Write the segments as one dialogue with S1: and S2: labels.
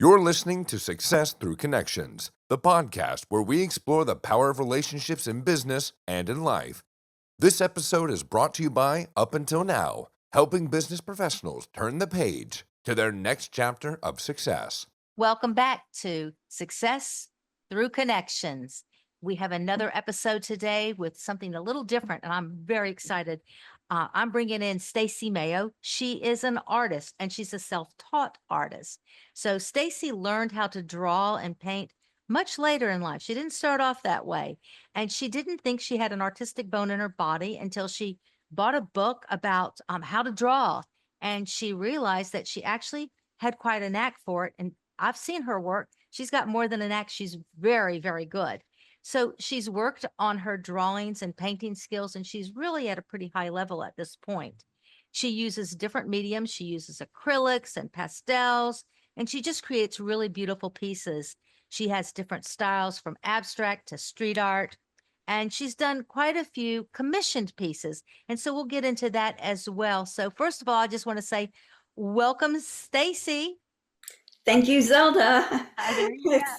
S1: You're listening to Success Through Connections, the podcast where we explore the power of relationships in business and in life. This episode is brought to you by Up Until Now, helping business professionals turn the page to their next chapter of success.
S2: Welcome back to Success Through Connections. We have another episode today with something a little different, and I'm very excited. I'm bringing in Stacey Mayo. She is an artist, and she's a self-taught artist. So Stacey learned how to draw and paint much later in life. She didn't start off that way, and she didn't think she had an artistic bone in her body until she bought a book about how to draw, and she realized that she actually had quite a knack for it. And I've seen her work. She's got more than an act. She's very, very good. So she's worked on her drawings and painting skills, and she's really at a pretty high level at this point. She uses different mediums. She uses acrylics and pastels, and she just creates really beautiful pieces. She has different styles from abstract to street art, and she's done quite a few commissioned pieces. And so we'll get into that as well. So first of all, I just want to say, welcome, Stacey.
S3: Thank you, Zelda.
S2: There you
S3: It's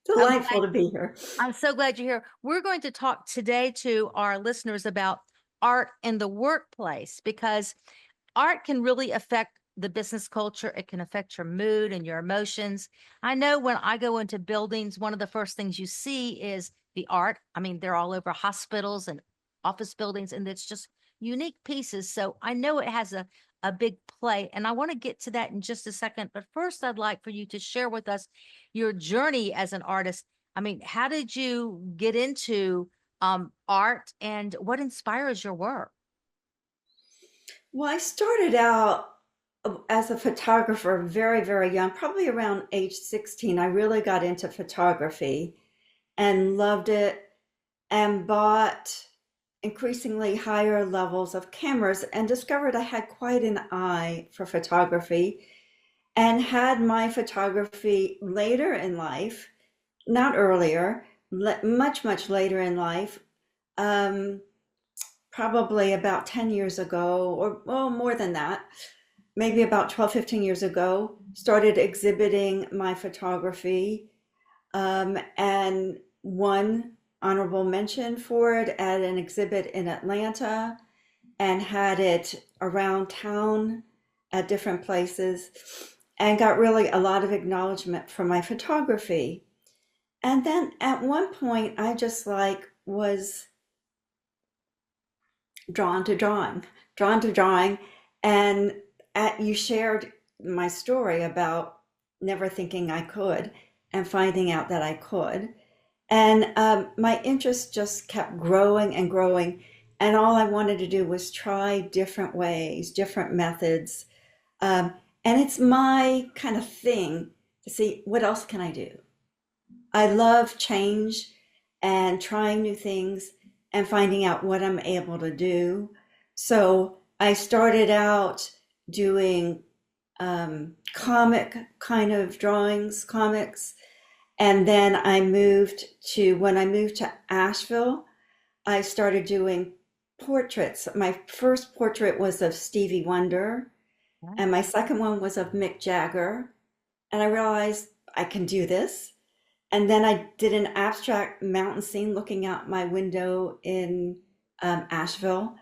S2: go.
S3: delightful to be here.
S2: I'm so glad you're here. We're going to talk today to our listeners about art in the workplace, because art can really affect the business culture. It can affect your mood and your emotions. I know when I go into buildings, one of the first things you see is the art. I mean, they're all over hospitals and office buildings, and it's just unique pieces. So I know it has a big play, and I want to get to that in just a second. But first, I'd like for you to share with us your journey as an artist. I mean, how did you get into art, and what inspires your work?
S3: Well, I started out as a photographer very, very young, probably around age 16. I really got into photography and loved it and bought increasingly higher levels of cameras and discovered I had quite an eye for photography and had my photography later in life, not earlier, much, much later in life. Um, Probably about 10 years ago, or well, more than that, maybe about 12, 15 years ago, started exhibiting my photography and won honorable mention for it at an exhibit in Atlanta and had it around town at different places and got really a lot of acknowledgement for my photography. And then at one point, I just like was drawn to drawing. And you shared my story about never thinking I could and finding out that I could. And my interest just kept growing and growing. And all I wanted to do was try different ways, different methods. And it's my kind of thing to see what else can I do. I love change and trying new things and finding out what I'm able to do. So I started out doing comic kind of drawings, comics, and then when I moved to Asheville, I started doing portraits. My first portrait was of Stevie Wonder, and my second one was of Mick Jagger. And I realized I can do this. And then I did an abstract mountain scene looking out my window in Asheville.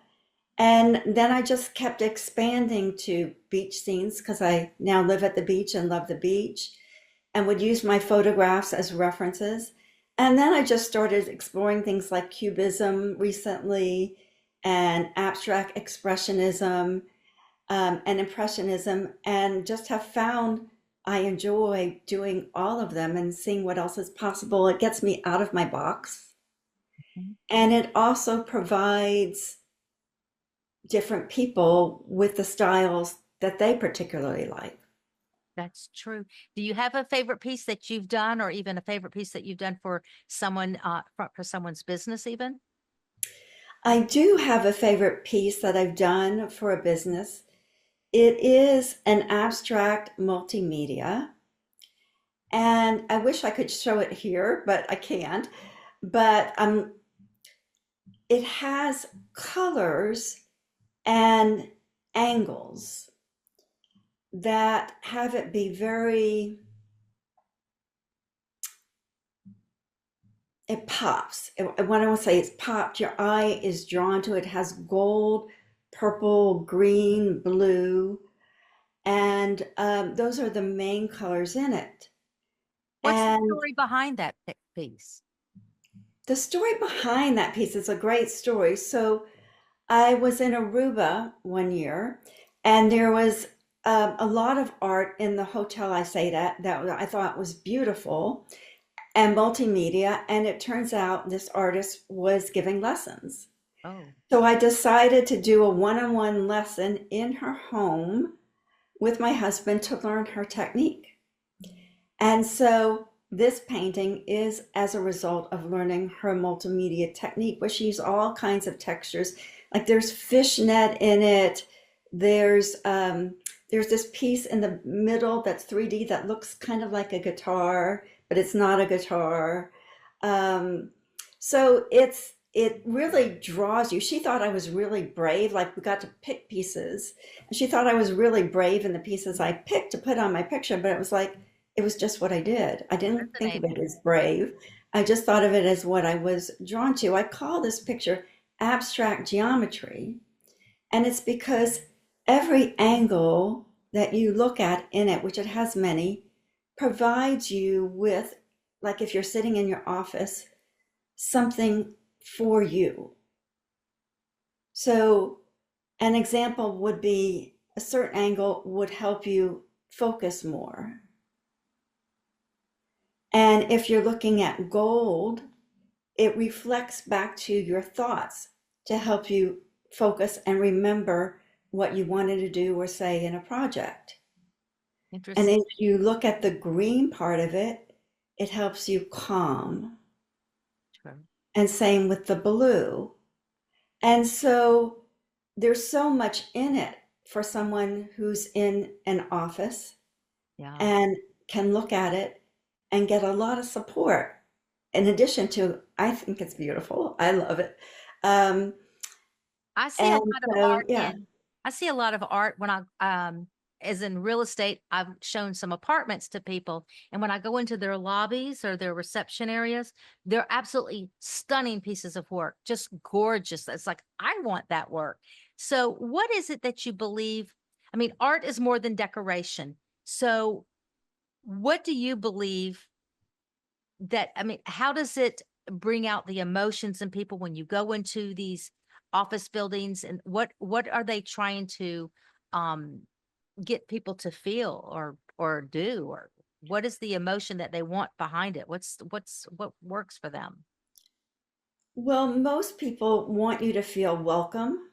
S3: And then I just kept expanding to beach scenes because I now live at the beach and love the beach and would use my photographs as references. And then I just started exploring things like cubism recently and abstract expressionism and impressionism, and just have found I enjoy doing all of them and seeing what else is possible. It gets me out of my box.
S2: Mhm.
S3: And it also provides different people with the styles that they particularly like.
S2: That's true. Do you have a favorite piece that you've done, or even a favorite piece that you've done for someone, for someone's business even?
S3: I do have a favorite piece that I've done for a business. It is an abstract multimedia, and I wish I could show it here, but I can't. But it has colors and angles that have it be very it pops. What I want to say is popped. Your eye is drawn to it. It has gold, purple, green, blue, and those are the main colors in it.
S2: What's the
S3: And
S2: story behind that piece?
S3: the story behind that piece is a great story. So I was in Aruba one year, and there was a lot of art in the hotel I stayed at that I thought was beautiful and multimedia. And it turns out this artist was giving lessons.
S2: Oh,
S3: So I decided to do a one-on-one lesson in her home with my husband to learn her technique. And so this painting is as a result of learning her multimedia technique, where she used all kinds of textures. Like there's fishnet in it. There's this piece in the middle that's 3D that looks kind of like a guitar, but it's not a guitar. Um, so it really draws you. She thought I was really brave. Like we got to pick pieces, and she thought I was really brave in the pieces I picked to put on my picture. But it was like it was just what I did. I didn't think of
S2: fascinating.
S3: it as brave. I just thought of it as what I was drawn to. I call this picture abstract geometry, and it's because every angle that you look at in it, which it has many, provides you with, like if you're sitting in your office, something for you. So, an example would be a certain angle would help you focus more. And if you're looking at gold, it reflects back to your thoughts to help you focus and remember what you wanted to do or say in a project. And
S2: Interesting.
S3: if you look at the green part of it, it helps you calm.
S2: Sure.
S3: And same with the blue. And so there's so much in it for someone who's in an office
S2: Yeah.
S3: and can look at it and get a lot of support. In addition to, I think it's beautiful. I love it. Um,
S2: I see a
S3: and
S2: lot of
S3: so,
S2: art
S3: yeah.
S2: in I see a lot of art when as in real estate, I've shown some apartments to people, and when I go into their lobbies or their reception areas, they're absolutely stunning pieces of work, just gorgeous. It's like, I want that work. So, what is it that you believe? I mean, art is more than decoration. So, what do you believe that I mean, how does it bring out the emotions in people when you go into these office buildings, and what are they trying to um get people to feel or do, or what is the emotion that they want behind it? What works for them?
S3: Well, most people want you to feel welcome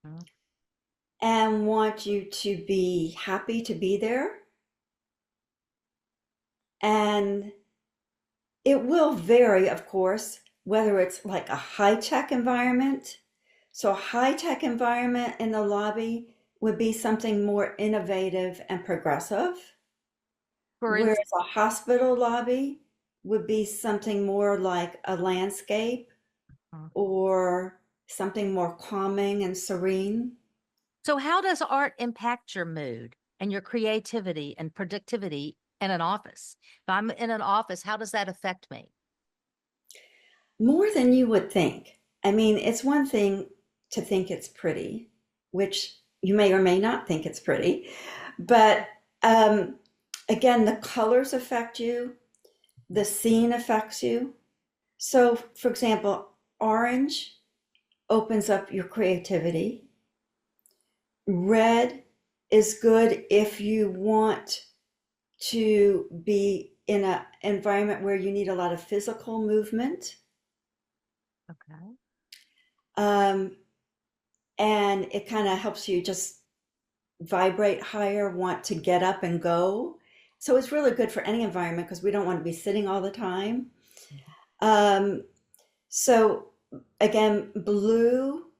S2: Mhm.
S3: and want you to be happy to be there. And it will vary, of course, whether it's like a high-tech environment. So a high-tech environment in the lobby would be something more innovative and progressive,
S2: For
S3: whereas
S2: instance,
S3: a hospital lobby would be something more like a landscape or something more calming and serene.
S2: so how does art impact your mood and your creativity and productivity in an office? If I'm in an office, how does that affect me?
S3: More than you would think. I mean, it's one thing to think it's pretty, which you may or may not think it's pretty, but um, again, the colors affect you, the scene affects you. So, for example, orange opens up your creativity. Red is good if you want to be in an environment where you need a lot of physical movement.
S2: Okay.
S3: Um, and it kind of helps you just vibrate higher, want to get up and go. So it's really good for any environment because we don't want to be sitting all the time. Um, so again, blue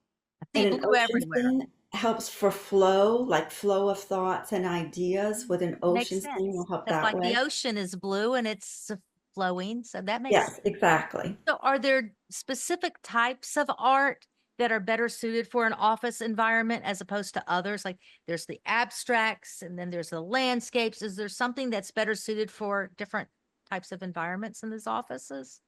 S2: I
S3: in
S2: see
S3: an
S2: blue
S3: ocean
S2: everywhere.
S3: scene helps for flow, like flow of thoughts and ideas with an
S2: Makes
S3: ocean scene
S2: sense.
S3: will help
S2: That's
S3: that
S2: like the
S3: way.
S2: ocean is blue and it's flowing, so that makes.
S3: Yes, exactly.
S2: So are there specific types of art that are better suited for an office environment as opposed to others? Like there's the abstracts and then there's the landscapes. Is there something that's better suited for different types of environments in these offices?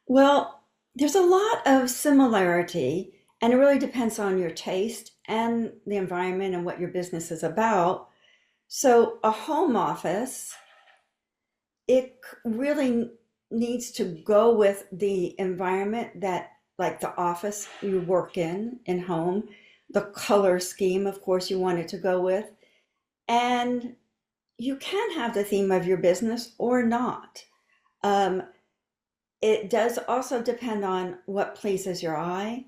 S3: Well, there's a lot of similarity, and it really depends on your taste and the environment and what your business is about. So, a home office, really needs to go with the environment that, like the office you work in home, the color scheme, of course, you want it to go with. And you can have the theme of your business or not. Um, it does also depend on what pleases your eye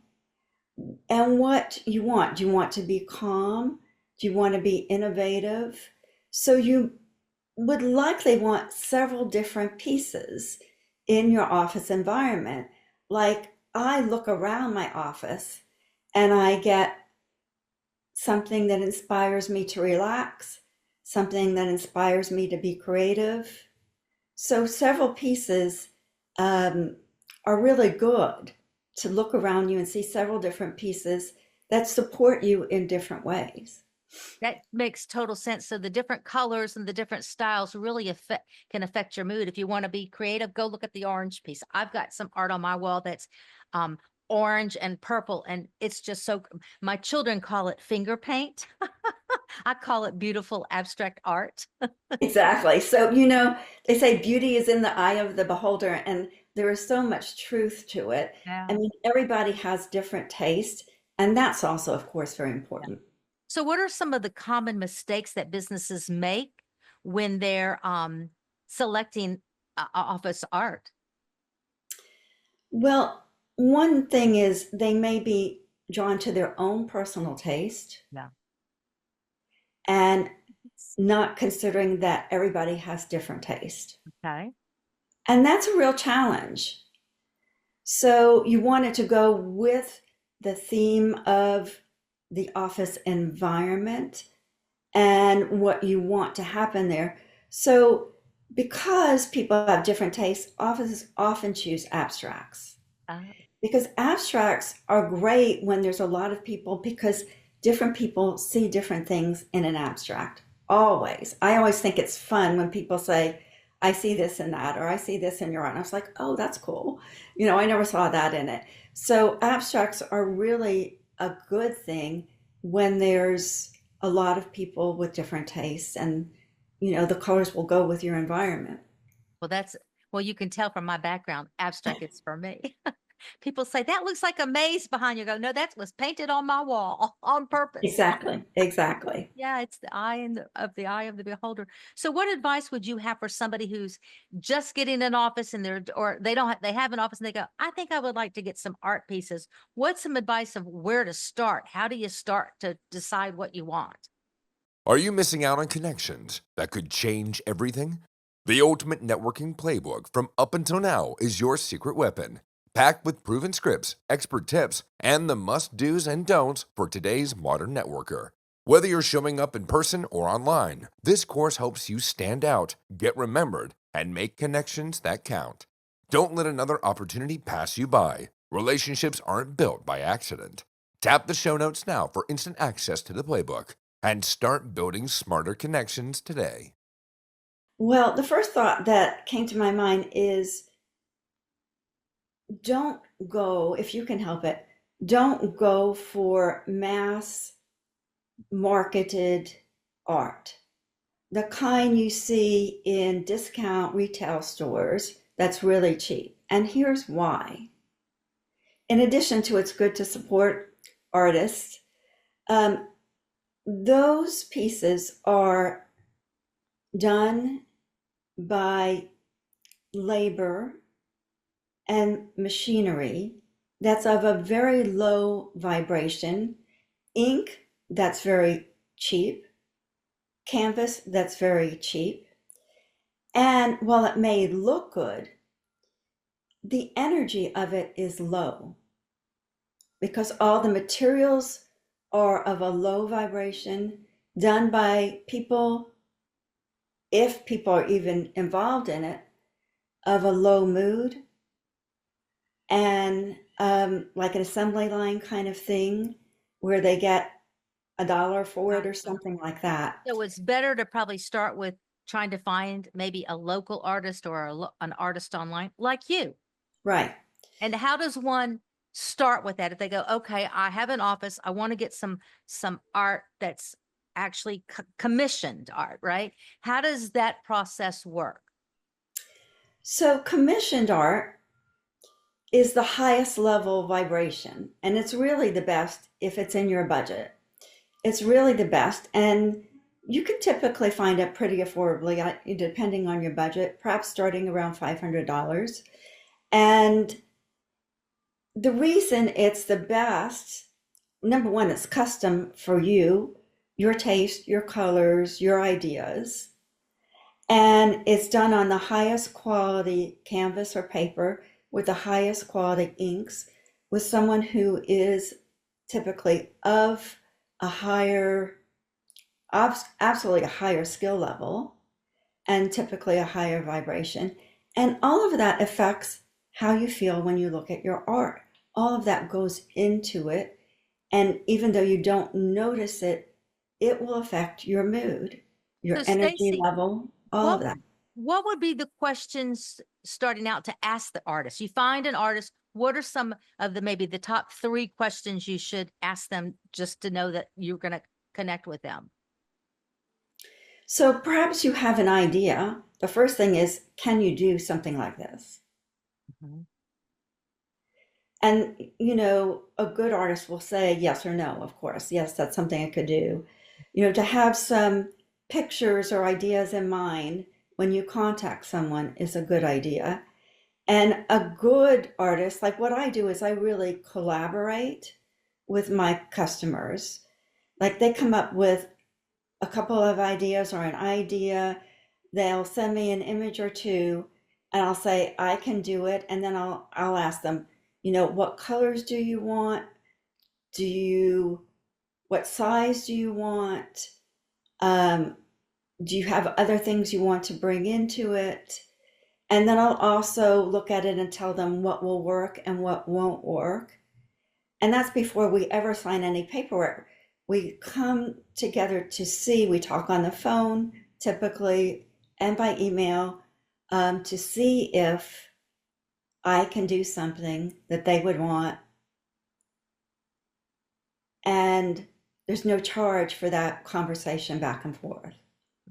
S3: and what you want. Do you want to be calm? Do you want to be innovative? So you would likely want several different pieces in your office environment. Like I look around my office and I get something that inspires me to relax, something that inspires me to be creative. So several pieces um, are really good to look around you and see several different pieces that support you in different ways.
S2: That makes total sense. So the different colors and the different styles really can affect your mood. If you want to be creative, go look at the orange piece. I've got some art on my wall that's um, orange and purple, and it's just so. My children call it finger paint. I call it beautiful abstract art.
S3: Exactly. So, they say beauty is in the eye of the beholder, and there is so much truth to it. I
S2: Yeah.
S3: mean, everybody has different taste, and that's also, of course, very
S2: Yeah.
S3: important.
S2: So, what are some of the common mistakes that businesses make when they're selecting office art?
S3: Well, one thing is they may be drawn to their own personal taste
S2: Yeah.
S3: and not considering that everybody has different taste.
S2: Okay.
S3: And that's a real challenge. So you want it to go with the theme of the office environment and what you want to happen there. So because people have different tastes, offices often choose abstracts
S2: Uh,
S3: because abstracts are great when there's a lot of people because different people see different things in an abstract. Always. I always think it's fun when people say, I see this in that, or I see this in your art. And I was like, oh, that's cool. I never saw that in it. So abstracts are really a good thing when there's a lot of people with different tastes and the colors will go with your environment.
S2: well, you can tell from my background, abstract is for me. People say that looks like a maze behind you. Go, no, that was painted on my wall on purpose.
S3: Exactly. Exactly.
S2: Yeah, it's the eye of the eye of the beholder. So, what advice would you have for somebody who's just getting an office and they have an office and they go, I think I would like to get some art pieces. What's some advice of where to start? How do you start to decide what you want?
S1: Are you missing out on connections that could change everything? The ultimate networking playbook from Up Until Now is your secret weapon, packed with proven scripts, expert tips, and the must-dos and don'ts for today's modern networker. Whether you're showing up in person or online, this course helps you stand out, get remembered, and make connections that count. Don't let another opportunity pass you by. Relationships aren't built by accident. Tap the show notes now for instant access to the playbook and start building smarter connections today.
S3: Well, the first thought that came to my mind is don't go, if you can help it, don't go for mass marketed art. The kind you see in discount retail stores that's really cheap. And here's why. In addition to it's good to support artists, um, those pieces are done by labor and machinery that's of a very low vibration, ink that's very cheap, canvas that's very cheap. And while it may look good, the energy of it is low because all the materials are of a low vibration, done by people, if people are even involved in it, of a low mood and like an assembly line kind of thing where they get $1 for it or something like that.
S2: So it's better to probably start with trying to find maybe a local artist or an artist online like you.
S3: Right.
S2: And how does one start with that? If they go, okay, I have an office, I want to get some art that's actually commissioned art, right? How does that process work?
S3: So commissioned art is the highest level vibration, and it's really the best if it's in your budget. It's really the best, and you can typically find it pretty affordably, depending on your budget, perhaps starting around $500. And the reason it's the best, number one, it's custom for you, your taste, your colors, your ideas. And it's done on the highest quality canvas or paper with the highest quality inks with someone who is typically of a higher, absolutely a higher skill level and typically a higher vibration. And all of that affects how you feel when you look at your art. All of that goes into it. And even though you don't notice it, it will affect your mood, your
S2: So
S3: energy
S2: Stacey,
S3: level, all of
S2: what
S3: that.
S2: what would be the questions starting out to ask the artist? You find an artist, what are some of the maybe the top 3 questions you should ask them just to know that you're going to connect with them?
S3: So perhaps you have an idea. The first thing is, can you do something like this?
S2: Mhm.
S3: And, a good artist will say yes or no, of course. Yes, that's something I could do. To have some pictures or ideas in mind when you contact someone is a good idea. And a good artist, like what I do is I really collaborate with my customers. Like they come up with a couple of ideas or an idea, they'll send me an image or two, and I'll say I can do it, and then I'll ask them, what colors do you want? What size do you want? Do you have other things you want to bring into it? And then I'll also look at it and tell them what will work and what won't work. And that's before we ever sign any paperwork. We come together to see, we talk on the phone typically and by email to see if I can do something that they would want. And there's no charge for that conversation back and forth.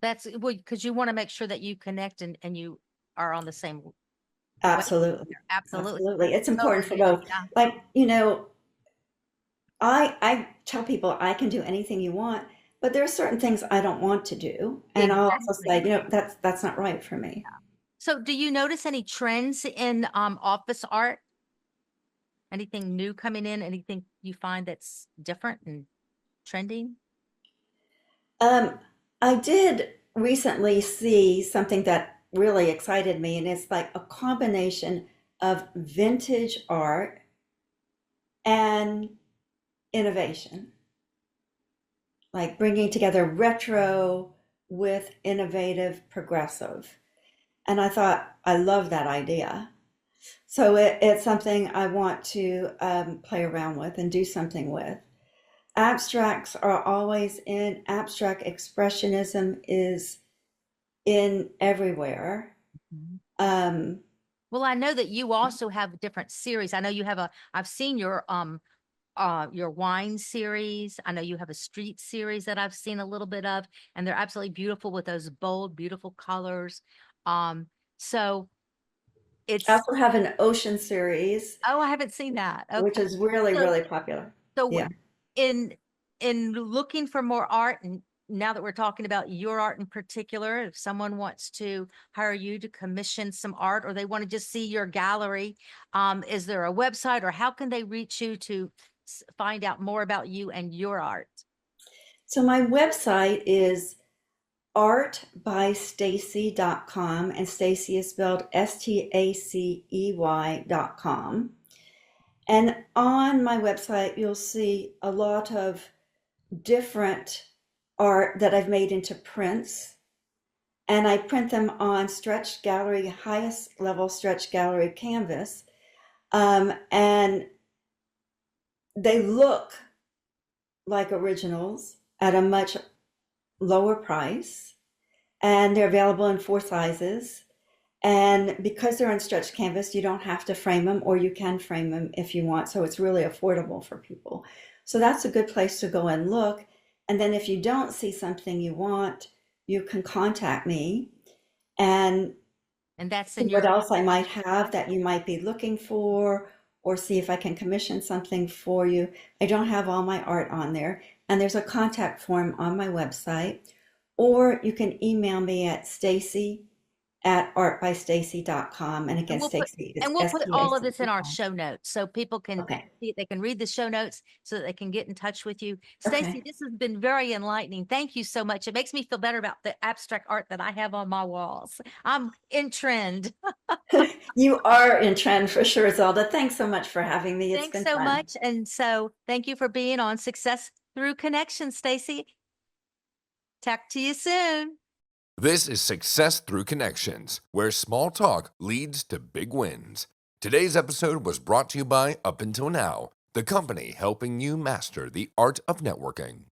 S2: That's well, because you want to make sure that you connect and you are on the same way.
S3: Absolutely.
S2: Absolutely.
S3: Absolutely. It's
S2: So
S3: important for both.
S2: yeah.
S3: Like, I tell people I can do anything you want, but there are certain things I don't want to do. And I'll also say,
S2: Exactly.
S3: that's not right for me.
S2: So do you notice any trends in office art? Anything new coming in? Anything you find that's different and trending?
S3: Um, I did recently see something that really excited me, and it's like a combination of vintage art and innovation, like bringing together retro with innovative progressive. And I thought, I love that idea. So it's something I want to play around with and do something with. Abstracts are always in, abstract expressionism is in everywhere.
S2: Mhm.
S3: Um,
S2: Well, I know that you also have different series. I know you have I've seen your wine series. I know you have a street series that I've seen a little bit of, and they're absolutely beautiful with those bold, beautiful colors. So
S3: I
S2: it's
S3: also have an ocean series,
S2: oh, I haven't seen that.
S3: which
S2: Okay.
S3: is really,
S2: So
S3: really popular.
S2: so
S3: Yeah.
S2: in looking for more art, and now that we're talking about your art in particular, if someone wants to hire you to commission some art or they want to just see your gallery, is there a website or how can they reach you to find out more about you and your art?
S3: So my website is artbystacey.com, and Stacey is spelled Stacey.com. And on my website, you'll see a lot of different art that I've made into prints. And I print them on stretch gallery, highest level stretch gallery canvas. And they look like originals at a much lower price. And they're available in 4 sizes. And because they're on stretched canvas, you don't have to frame them, or you can frame them if you want. So it's really affordable for people. So that's a good place to go and look. And then if you don't see something you want, you can contact me and
S2: And that's
S3: see
S2: in
S3: what
S2: your
S3: else I might have that you might be looking for, or see if I can commission something for you. I don't have all my art on there. And there's a contact form on my website. Or you can email me at stacy@artbystacey.com. And again,
S2: and
S3: Stacy is
S2: we'll put all of this in our
S3: STACY.
S2: show notes so people can
S3: Okay.
S2: see, they can read the show notes so that they can get in touch with you. Stacey,
S3: Okay.
S2: this has been very enlightening. Thank you so much. It makes me feel better about the abstract art that I have on my walls. I'm in trend.
S3: You are in trend for sure, Zelda. Thanks so much for having me. It's
S2: Thanks
S3: been
S2: so
S3: fun.
S2: much. And so thank you for being on Success Through Connection, Stacey. Talk to you soon.
S1: This is Success Through Connections, where small talk leads to big wins. Today's episode was brought to you by Up Until Now, the company helping you master the art of networking.